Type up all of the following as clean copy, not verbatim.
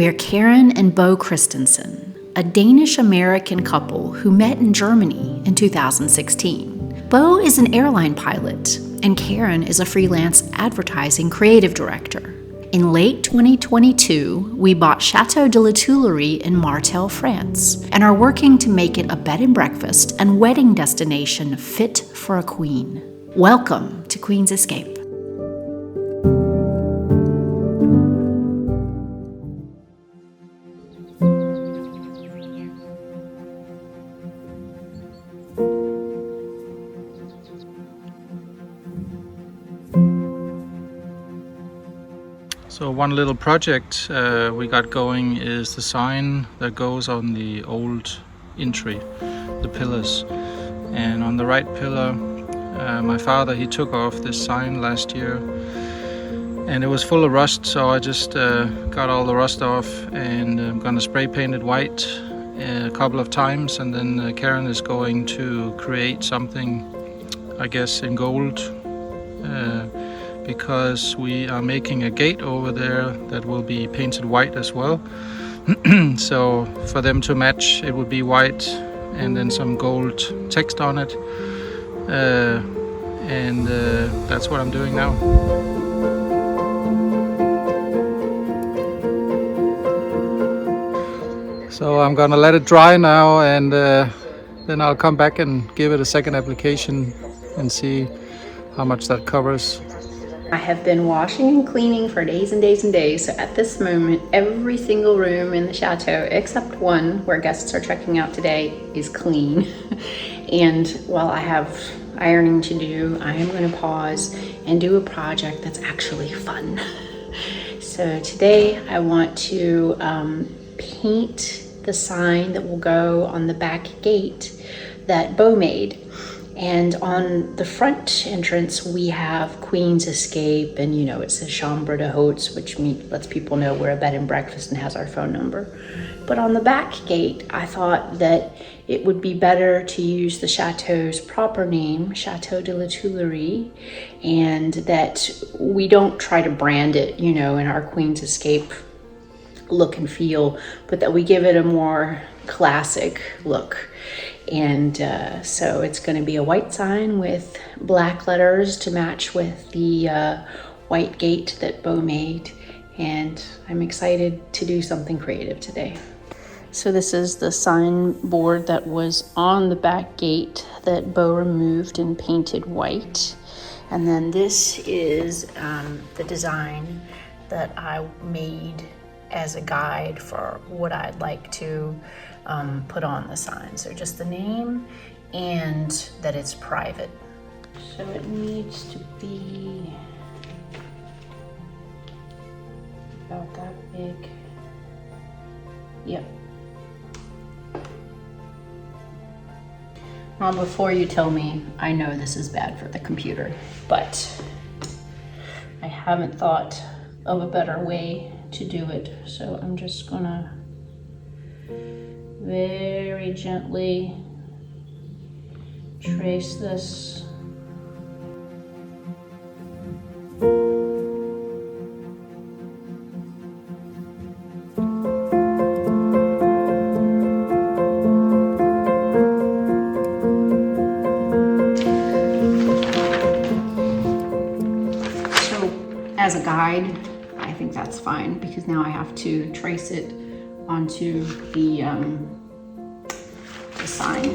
We're Karen and Bo Christensen, a Danish-American couple who met in Germany in 2016. Bo is an airline pilot, and Karen is a freelance advertising creative director. In late 2022, we bought Château de La Tuilerie in Martel, France, and are working to make it a bed and breakfast and wedding destination fit for a queen. Welcome to Queen's Escape. So one little project we got going is the sign that goes on the old entry, the pillars. And on the right pillar, my father, he took off this sign last year and it was full of rust, so I just got all the rust off and I'm gonna spray paint it white a couple of times, and then Karen is going to create something, I guess, in gold. Because we are making a gate over there that will be painted white as well. So for them to match, it would be white and then some gold text on it. And that's what I'm doing now. So I'm gonna let it dry now, and then I'll come back and give it a second application and see how much that covers. I have been washing and cleaning for days and days and days. So at this moment, every single room in the chateau, except one where guests are checking out today, is clean. And while I have ironing to do, I am going to pause and do a project that's actually fun. So today I want to paint the sign that will go on the back gate that Bo made. And on the front entrance, we have Queen's Escape, and you know, it says Chambre de Hôtes, which lets people know we're a bed and breakfast and has our phone number. But on the back gate, I thought that it would be better to use the chateau's proper name, Château de La Tuilerie, and that we don't try to brand it, you know, in our Queen's Escape look and feel, but that we give it a more classic look. And so it's going to be a white sign with black letters to match with the white gate that Bo made. And I'm excited to do something creative today. So this is the signboard that was on the back gate that Bo removed and painted white. And then this is the design that I made as a guide for what I'd like to put on the sign. So just the name and that it's private. So it needs to be about that big. Yep. Now before you tell me, I know this is bad for the computer, but I haven't thought of a better way to do it. So I'm just gonna very gently trace this. So as a guide, I think that's fine, because now I have to trace it onto the sign.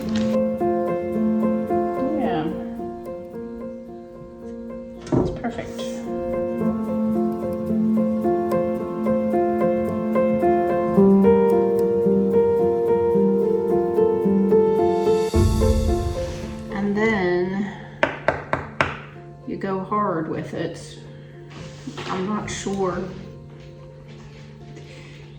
Yeah, it's perfect. And then you go hard with it. I'm not sure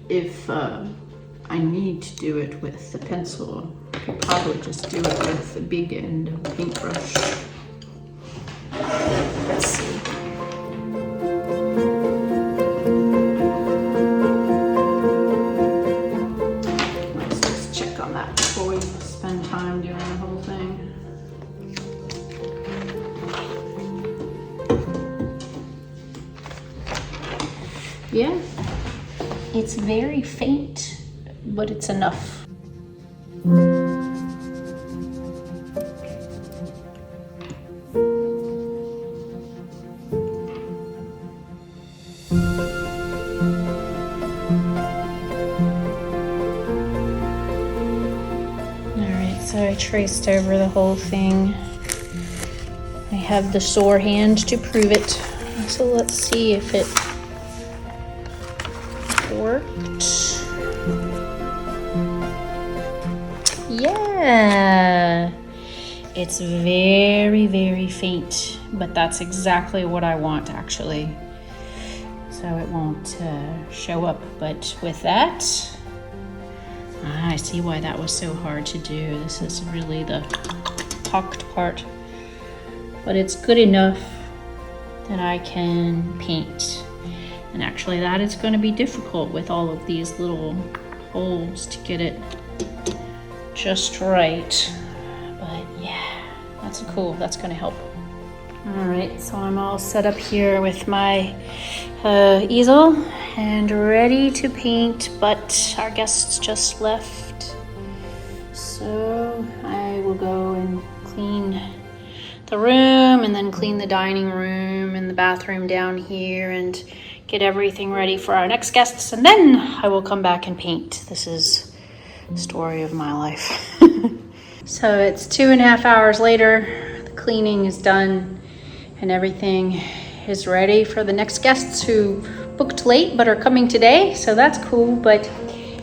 if I need to do it with the pencil. I could probably just do it with the big end of the paintbrush. Let's see. Let's just check on that before we spend time doing the whole thing. Yeah, it's It's very faint, but it's enough. So I traced over the whole thing. I have the sore hand to prove it. So let's see if it worked. Yeah! It's very, very faint, but that's exactly what I want actually. So it won't show up, but with that, I see why that was so hard to do. This is really the pocked part, but it's good enough that I can paint. And actually that is going to be difficult with all of these little holes to get it just right. But yeah, that's cool. That's going to help. All right, so I'm all set up here with my easel and ready to paint, but our guests just left. So I will go and clean the room and then clean the dining room and the bathroom down here and get everything ready for our next guests, and then I will come back and paint. This is the story of my life. So it's 2.5 hours later, the cleaning is done and everything is ready for the next guests who booked late but are coming today, so that's cool. But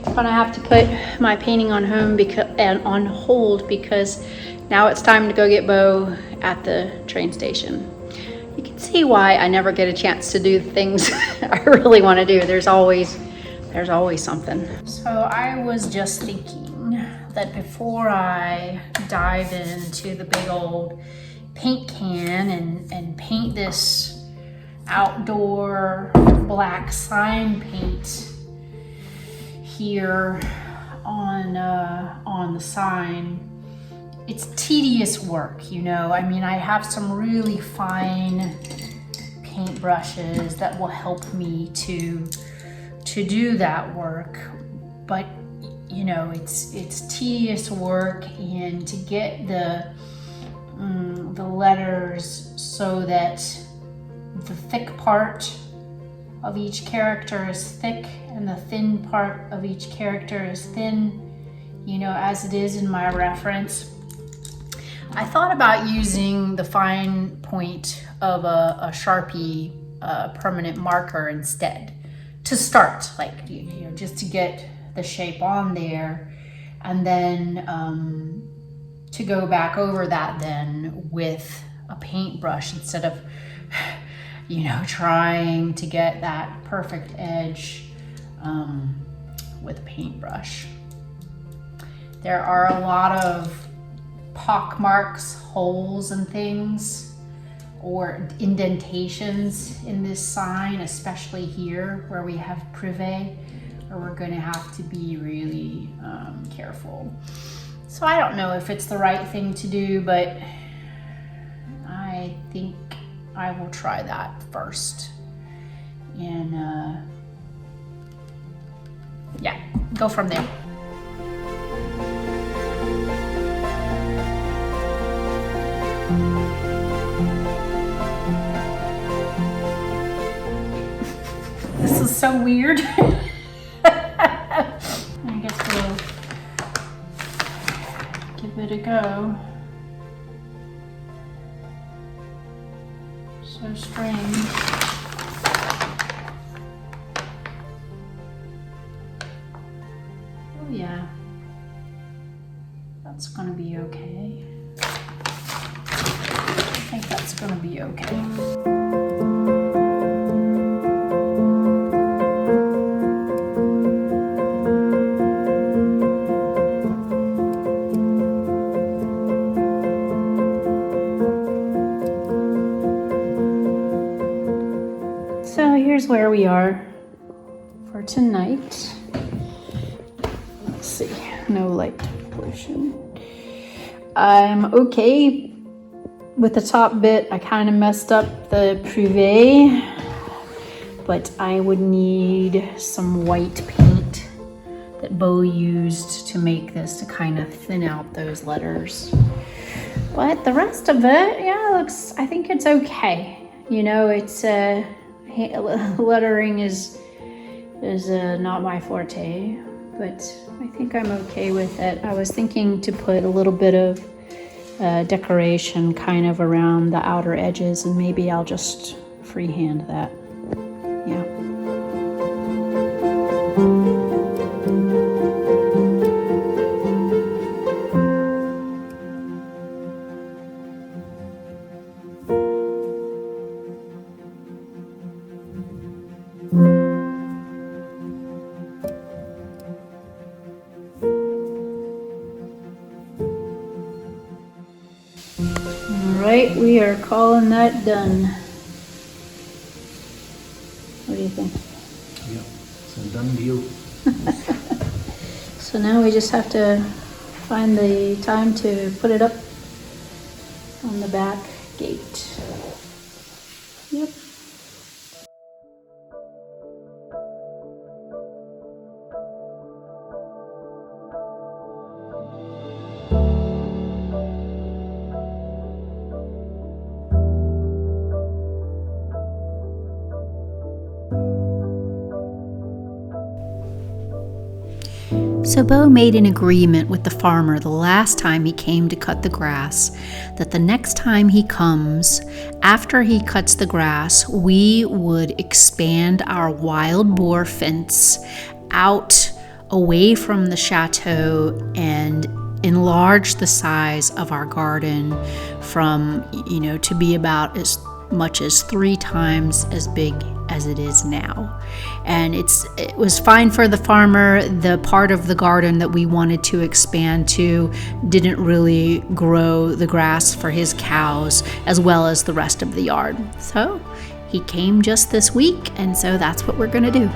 I'm gonna have to put my painting on hold because now it's time to go get Bo at the train station. You can see why I never get a chance to do the things I really want to do. There's always something. So I was just thinking that before I dive into the big old paint can and paint this outdoor black sign paint here on the sign, it's tedious work, you know. I mean, I have some really fine paint brushes that will help me to do that work, but you know, it's tedious work, and to get the letters so that the thick part of each character is thick and the thin part of each character is thin, you know, as it is in my reference. I thought about using the fine point of a Sharpie permanent marker instead to start, like, you know, just to get the shape on there, and then to go back over that then with a paintbrush instead of, you know, trying to get that perfect edge with a paintbrush. There are a lot of pock marks, holes and things, or indentations in this sign, especially here where we have privé, where we're going to have to be really careful. So I don't know if it's the right thing to do, but I think I will try that first. And yeah, go from there. This is so weird. I guess we'll give it a go. So strange. Oh yeah, that's gonna be okay. I think that's gonna be okay. So here's where we are for tonight. Let's see, no light pollution. I'm okay with the top bit. I kind of messed up the privé but I would need some white paint that Bo used to make this to kind of thin out those letters. But the rest of it, yeah, looks, I think it's okay. You know, it's lettering is not my forte, but I think I'm okay with it. I was thinking to put a little bit of decoration kind of around the outer edges, and maybe I'll just freehand that. Yeah. Alright, we are calling that done. What do you think? Yeah, it's a done deal. So now we just have to find the time to put it up on the back gate. Yep. So Bo made an agreement with the farmer the last time he came to cut the grass, that the next time he comes, after he cuts the grass, we would expand our wild boar fence out away from the chateau and enlarge the size of our garden from, to be about as much as 3 times as big as it is now. And it was fine for the farmer. The part of the garden that we wanted to expand to didn't really grow the grass for his cows as well as the rest of the yard. So he came just this week, and so that's what we're gonna do.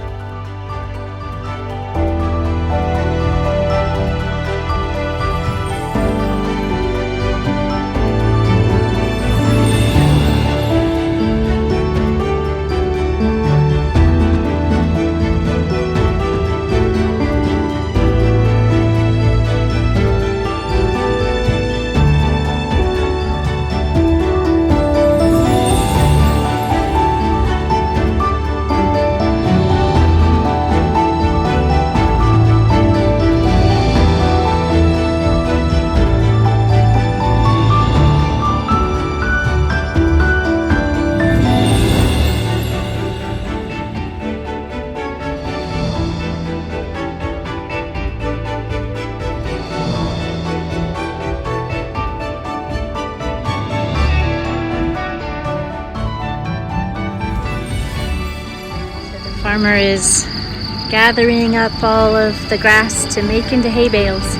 Farmer is gathering up all of the grass to make into hay bales.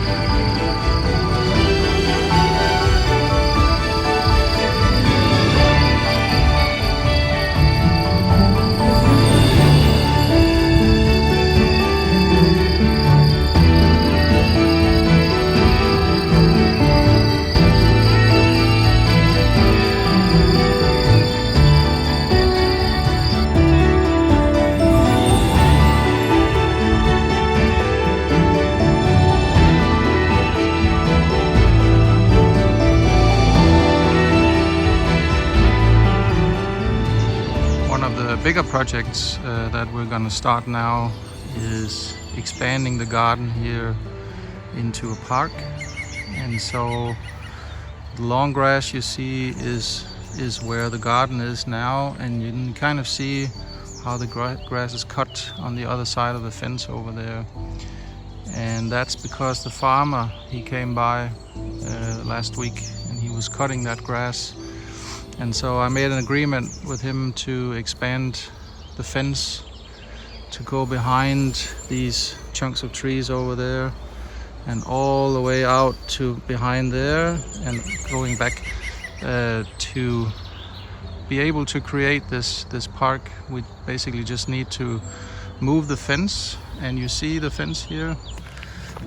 Bigger projects that we're going to start now is expanding the garden here into a park. And so the long grass you see is where the garden is now, and you can kind of see how the grass is cut on the other side of the fence over there. And that's because the farmer, he came by last week and he was cutting that grass. And so I made an agreement with him to expand the fence to go behind these chunks of trees over there and all the way out to behind there and going back to be able to create this park. We basically just need to move the fence, and you see the fence here.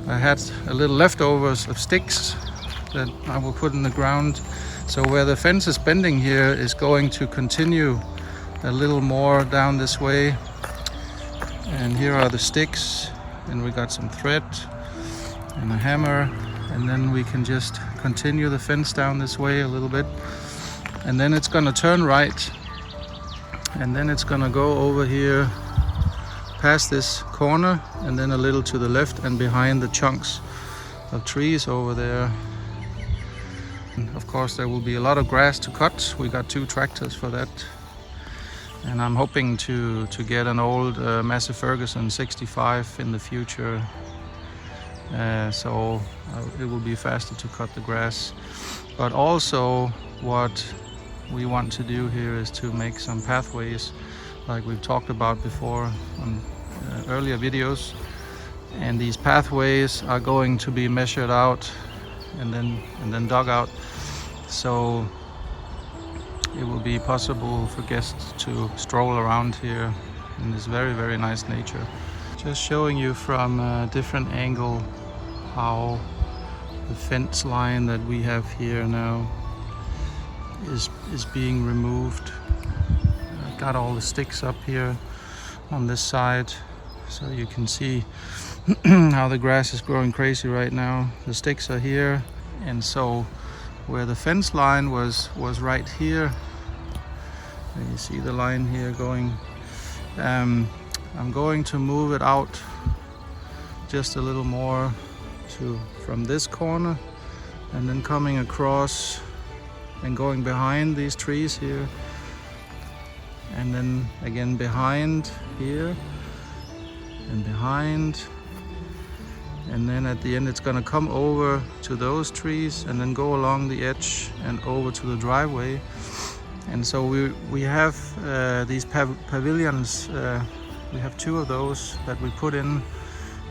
I had a little leftovers of sticks that I will put in the ground. So where the fence is bending here is going to continue a little more down this way. And here are the sticks, and we got some thread and a hammer, and then we can just continue the fence down this way a little bit, and then it's gonna turn right, and then it's gonna go over here past this corner, and then a little to the left and behind the chunks of trees over there. And of course there will be a lot of grass to cut. We got 2 tractors for that. And I'm hoping to get an old Massey Ferguson 65 in the future, so it will be faster to cut the grass. But also what we want to do here is to make some pathways like we've talked about before on earlier videos. And these pathways are going to be measured out and then dug out, so it will be possible for guests to stroll around here in this very, very nice nature. Just showing you from a different angle how the fence line that we have here now is being removed. I've got all the sticks up here on this side, so you can see how the grass is growing crazy right now. The sticks are here, and so where the fence line was right here, and you see the line here going, I'm going to move it out just a little more from this corner, and then coming across and going behind these trees here, and then again behind here and behind, and then at the end it's going to come over to those trees and then go along the edge and over to the driveway. And so we have these pavilions. We have 2 of those that we put in,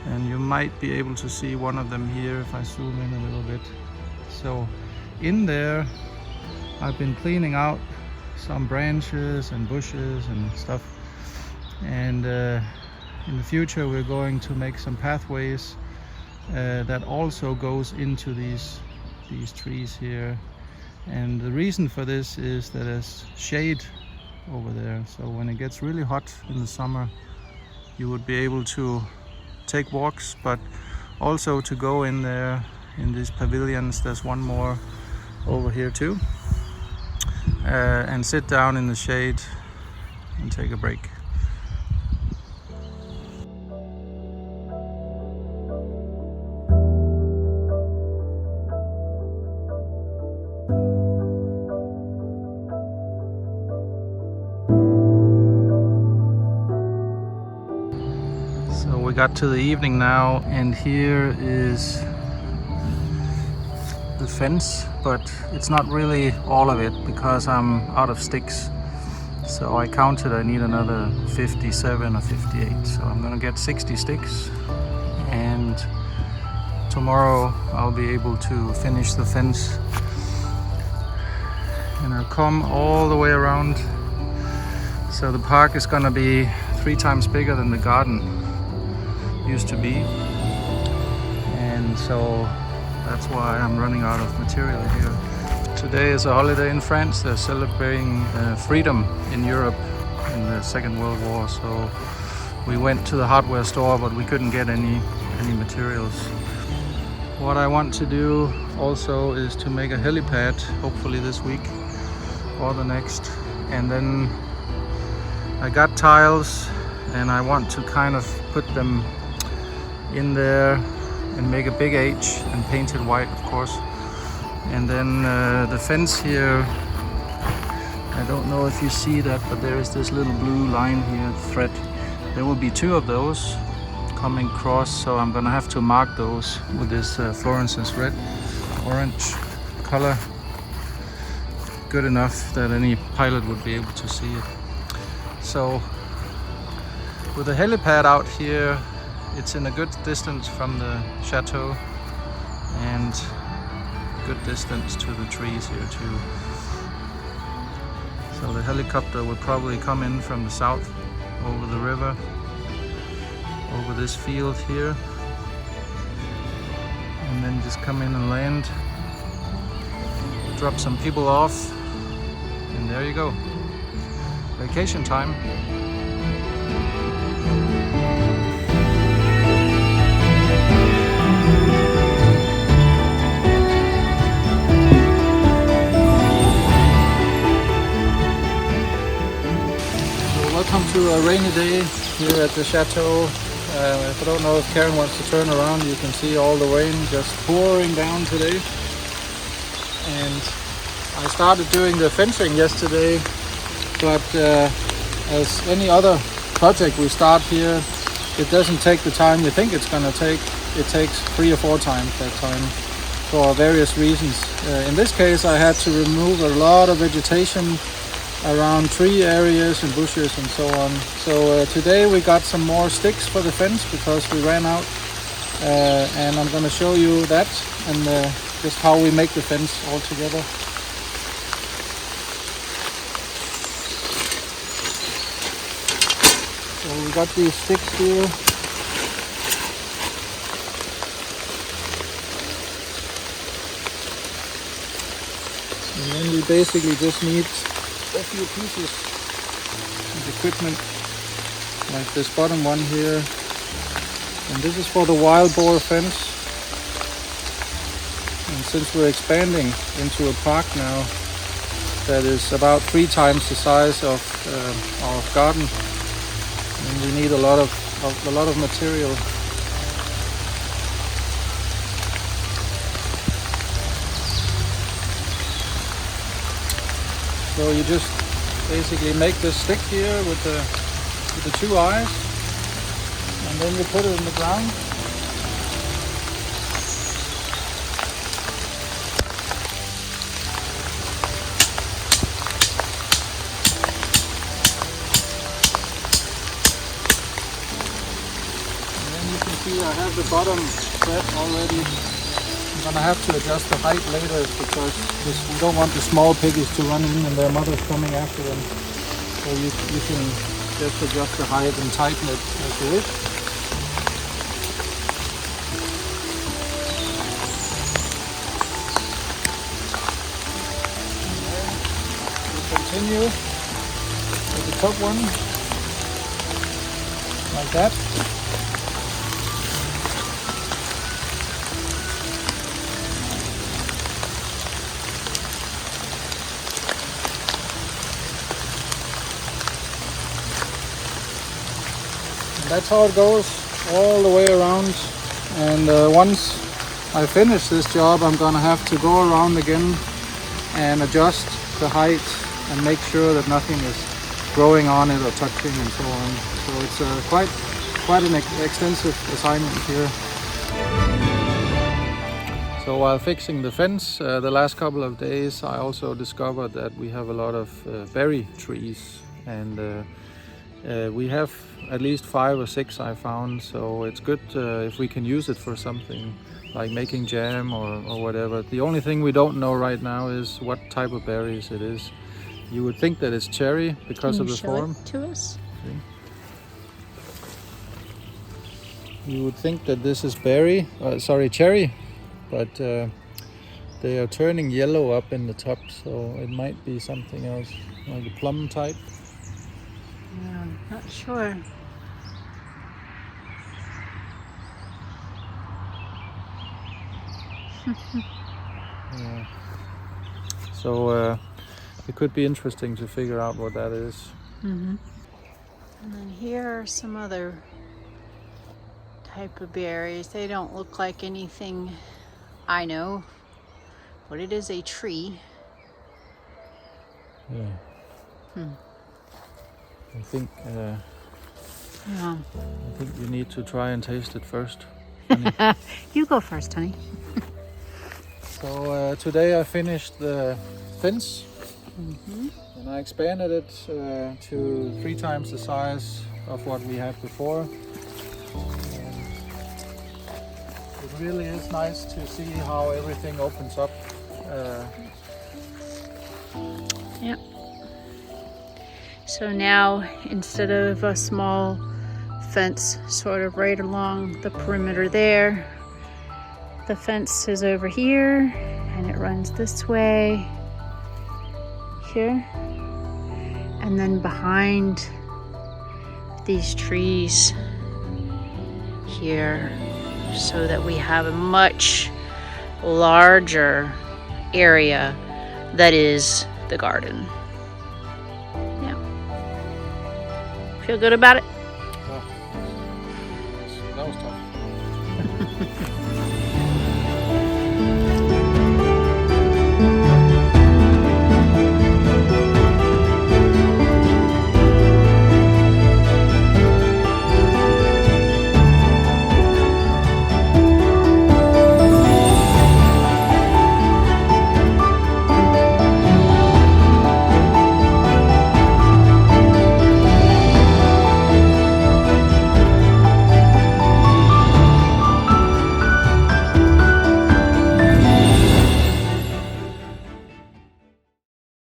and you might be able to see one of them here if I zoom in a little bit. So in there I've been cleaning out some branches and bushes and stuff, and in the future we're going to make some pathways that also goes into these trees here. And the reason for this is that there's shade over there, so when it gets really hot in the summer you would be able to take walks, but also to go in there in these pavilions. There's one more over here too, and sit down in the shade and take a break. We got to the evening now, and here is the fence, but it's not really all of it because I'm out of sticks. So I counted I need another 57 or 58, so I'm gonna get 60 sticks, and tomorrow I'll be able to finish the fence, and I'll come all the way around. So the park is gonna be 3 times bigger than the garden used to be, and so that's why I'm running out of material here. Today is a holiday in France. They're celebrating freedom in Europe in the Second World War, so we went to the hardware store, but we couldn't get any materials. What I want to do also is to make a helipad, hopefully this week or the next, and then I got tiles and I want to kind of put them in there and make a big H and paint it white, of course. And then the fence here, I don't know if you see that, but there is this little blue line here, thread. There will be 2 of those coming across, so I'm gonna have to mark those with this fluorescence red, orange color, good enough that any pilot would be able to see it. So with the helipad out here, it's in a good distance from the chateau and good distance to the trees here too. So the helicopter will probably come in from the south over the river, over this field here, and then just come in and land, drop some people off, and there you go. vacation time. Welcome to a rainy day here at the chateau. If I don't know if Karen wants to turn around, you can see all the rain just pouring down today. And I started doing the fencing yesterday, but as any other project we start here, it doesn't take the time you think it's going to take. It takes 3 or 4 times that time for various reasons. In this case, I had to remove a lot of vegetation around tree areas and bushes and so on. So today we got some more sticks for the fence because we ran out, and I'm going to show you that and just how we make the fence all together. So we got these sticks here. And then we basically just need a few pieces of equipment, like this bottom one here, and this is for the wild boar fence. And since we're expanding into a park now that is about 3 times the size of our garden, and we need a lot of material. So you just basically make this stick here with the 2 eyes, and then you put it in the ground. And then you can see I have the bottom set already. I'm gonna have to adjust the height later because we don't want the small piggies to run in and their mothers coming after them. So you can just adjust the height and tighten it as you wish. And we continue with the top one, like that. That's how it goes all the way around, and once I finish this job I'm gonna have to go around again and adjust the height and make sure that nothing is growing on it or touching and so on. So it's quite an extensive assignment here. So while fixing the fence the last couple of days, I also discovered that we have a lot of berry trees, and we have at least 5 or 6 I found, so it's good if we can use it for something like making jam or whatever. The only thing we don't know right now is what type of berries it is. You would think that it's cherry because of the form. Can you show it to us? Okay. You would think that this is cherry, but they are turning yellow up in the top, so it might be something else, like a plum type. Yeah, not sure. Yeah. So it could be interesting to figure out what that is. Mm-hmm. And then here are some other type of berries. They don't look like anything I know, but it is a tree. Yeah. I think you need to try and taste it first. You go first, honey. So today I finished the fence, and I expanded it to 3 times the size of what we had before. And it really is nice to see how everything opens up. Yep. So now, instead of a small fence sort of right along the perimeter there, the fence is over here and it runs this way here, And then behind these trees here, so that we have a much larger area that is the garden. Yeah. Feel good about it?